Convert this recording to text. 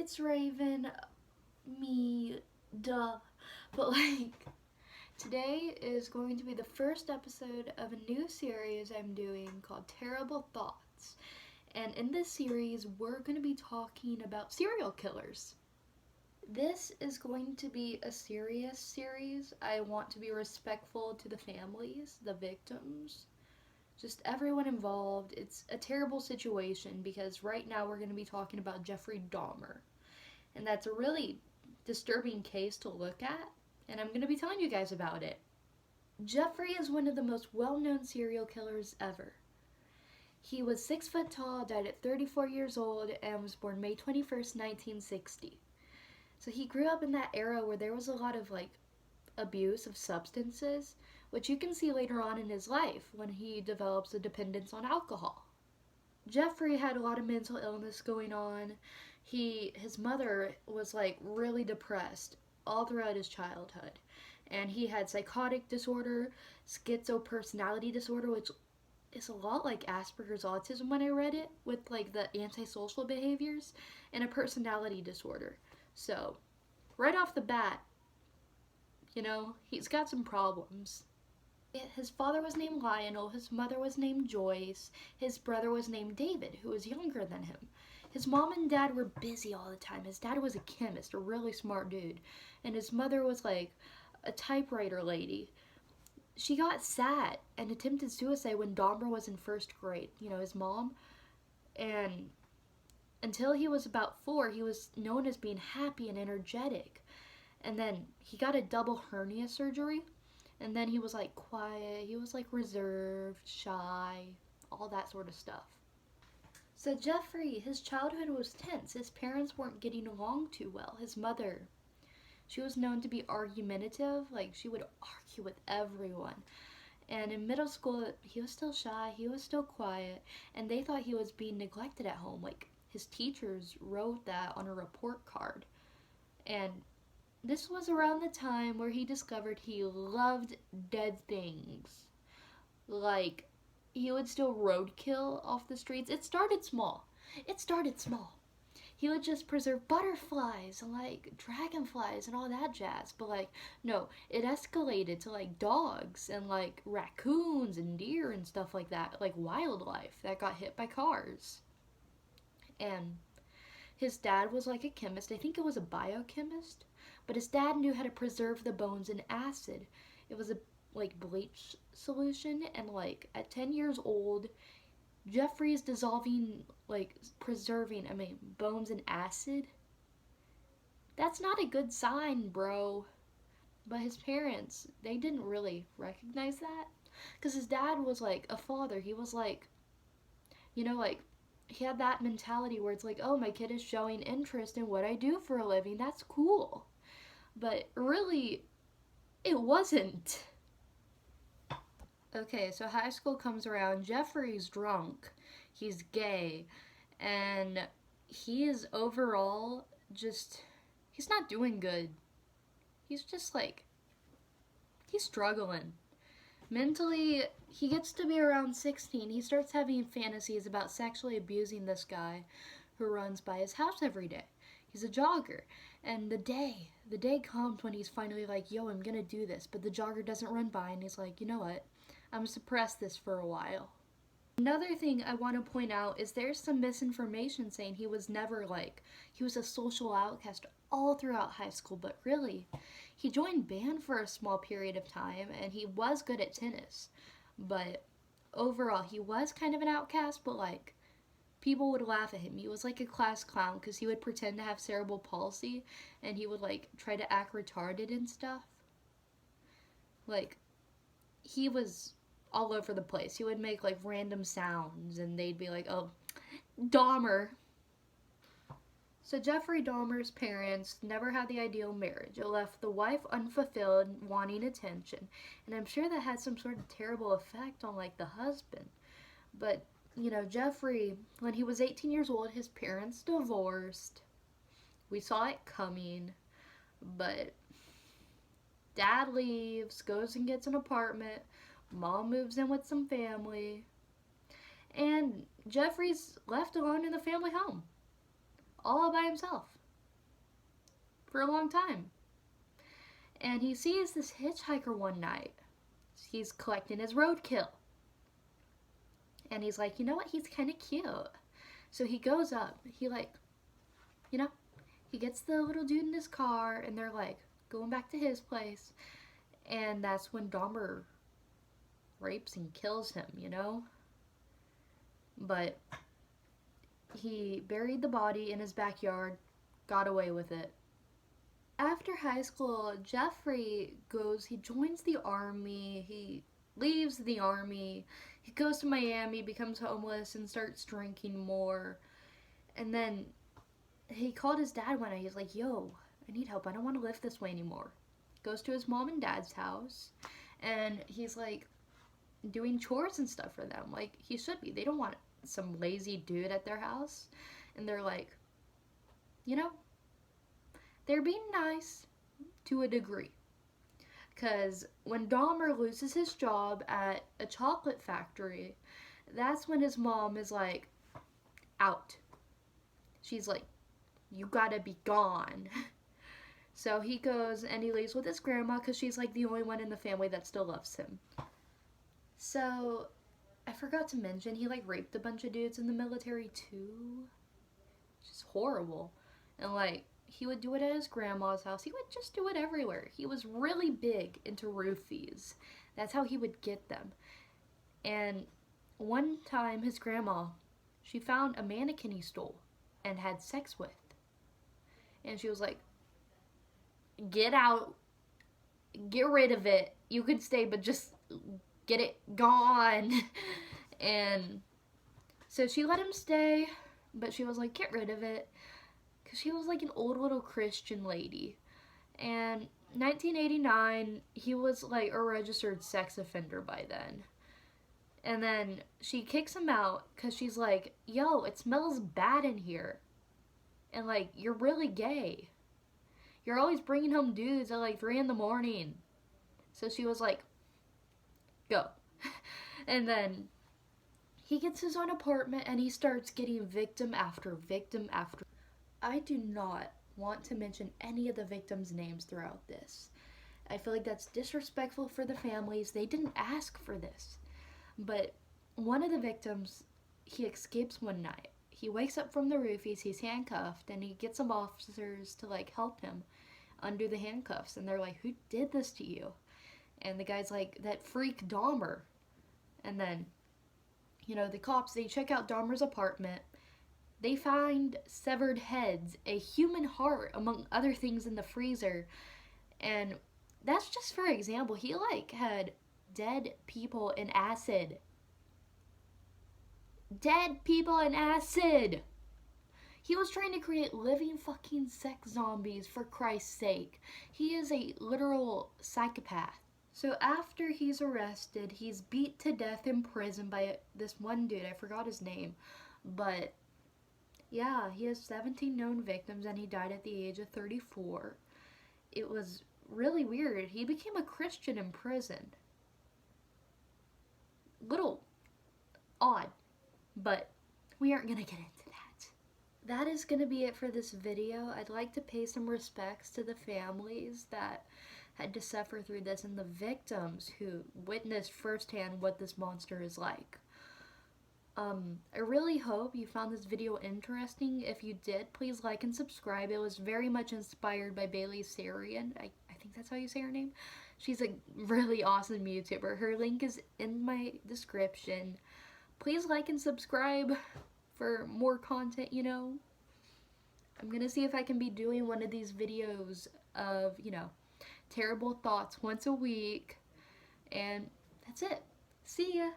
it's Raven, me, duh. But today is going to be the first episode of a new series I'm doing called Terrible Thoughts. And in this series, we're going to be talking about serial killers. This is going to be a serious series. I want to be respectful to the families, the victims, just everyone involved. It's a terrible situation because right now we're going to be talking about Jeffrey Dahmer. And that's a really disturbing case to look at, and I'm going to be telling you guys about it. Jeffrey is one of the most well-known serial killers ever. He was 6 foot tall, died at 34 years old, and was born May 21st, 1960. So he grew up in that era where there was a lot of abuse of substances, which you can see later on in his life when he develops a dependence on alcohol. Jeffrey had a lot of mental illness going on. His mother was really depressed all throughout his childhood, and he had psychotic disorder, schizopersonality disorder, which is a lot like Asperger's autism when I read it, with the antisocial behaviors, and a personality disorder. So right off the bat, he's got some problems. His father was named Lionel, his mother was named Joyce, his brother was named David, who was younger than him. His mom and dad were busy all the time. His dad was a chemist, a really smart dude, and his mother was a typewriter lady. She got sad and attempted suicide when Dahmer was in first grade, his mom, and until he was about 4, he was known as being happy and energetic. And then he got a double hernia surgery. And then he was quiet, he was reserved, shy, all that sort of stuff. So Jeffrey, his childhood was tense. His parents weren't getting along too well. His mother, she was known to be argumentative. She would argue with everyone. And in middle school, he was still shy, he was still quiet, and they thought he was being neglected at home. His teachers wrote that on a report card. And this was around the time where he discovered he loved dead things. He would steal roadkill off the streets. It started small. He would just preserve butterflies and dragonflies and all that jazz. But no, it escalated to dogs and raccoons and deer and stuff like that. Wildlife that got hit by cars. And his dad was a chemist. I think it was a biochemist. But his dad knew how to preserve the bones in acid. It was a bleach solution, and at 10 years old, Jeffrey's dissolving preserving bones in acid. That's not a good sign, bro. But his parents, they didn't really recognize that, because his dad was a father. He was he had that mentality where it's oh, my kid is showing interest in what I do for a living. That's cool. But really, it wasn't. Okay, so high school comes around. Jeffrey's drunk. He's gay. And he is overall he's not doing good. He's just he's struggling. Mentally, he gets to be around 16. He starts having fantasies about sexually abusing this guy who runs by his house every day. He's a jogger. And the day comes when he's finally yo, I'm gonna do this. But the jogger doesn't run by, and he's you know what? I'm gonna suppress this for a while. Another thing I want to point out is there's some misinformation saying he was never he was a social outcast all throughout high school. But really, he joined band for a small period of time, and he was good at tennis. But overall, he was kind of an outcast, but people would laugh at him. He was a class clown because he would pretend to have cerebral palsy, and he would try to act retarded and stuff. He was all over the place. He would make random sounds, and they'd be oh, Dahmer. So Jeffrey Dahmer's parents never had the ideal marriage. It left the wife unfulfilled, wanting attention, and I'm sure that had some sort of terrible effect on the husband. But Jeffrey, when he was 18 years old, his parents divorced. We saw it coming, but dad leaves, goes and gets an apartment. Mom moves in with some family. And Jeffrey's left alone in the family home, all by himself. for a long time. And he sees this hitchhiker one night. He's collecting his roadkill. And he's like, you know what? He's kind of cute. So he goes up. He he gets the little dude in his car, and they're like going back to his place. And that's when Dahmer rapes and kills him, But he buried the body in his backyard, got away with it. After high school, Jeffrey he joins the army, he leaves the army, he goes to Miami, becomes homeless, and starts drinking more. And then he called his dad one night. He's like, yo, I need help. I don't want to live this way anymore. Goes to his mom and dad's house, and he's like doing chores and stuff for them. Like he should be. They don't want some lazy dude at their house. And they're like, they're being nice to a degree. Because when Dahmer loses his job at a chocolate factory, that's when his mom is like, out. She's like, you gotta be gone. So he goes and he leaves with his grandma because she's like the only one in the family that still loves him. So I forgot to mention, he like raped a bunch of dudes in the military too. Which is horrible. And like, he would do it at his grandma's house. He would just do it everywhere. He was really big into roofies. That's how he would get them. And one time his grandma, she found a mannequin he stole and had sex with. And she was like, get out, get rid of it. You could stay, but just get it gone. And so she let him stay, but she was like, get rid of it. Because she was like an old little Christian lady. And 1989, he was like a registered sex offender by then. And then she kicks him out because she's like, yo, it smells bad in here. And like, you're really gay. You're always bringing home dudes at like 3 a.m. So she was like, go. And then he gets his own apartment and he starts getting victim after victim after. I do not want to mention any of the victims' names throughout this. I feel like that's disrespectful for the families. They didn't ask for this. But one of the victims, he escapes one night. He wakes up from the roofies, he's handcuffed, and he gets some officers to like help him undo the handcuffs. And they're like, who did this to you? And the guy's like, that freak Dahmer. And then, the cops, they check out Dahmer's apartment. They find severed heads, a human heart, among other things in the freezer. And that's just for example. He like had dead people in acid. Dead people in acid! He was trying to create living fucking sex zombies, for Christ's sake. He is a literal psychopath. So after he's arrested, he's beat to death in prison by this one dude. I forgot his name. But yeah, he has 17 known victims and he died at the age of 34. It was really weird. He became a Christian in prison. Little odd, but we aren't gonna get into that. That is gonna be it for this video. I'd like to pay some respects to the families that had to suffer through this and the victims who witnessed firsthand what this monster is like. I really hope you found this video interesting. If you did, please like and subscribe. It was very much inspired by Bailey Sarian. I think that's how you say her name. She's a really awesome YouTuber. Her link is in my description. Please like and subscribe for more content, I'm gonna see if I can be doing one of these videos of, terrible thoughts once a week. And that's it. See ya!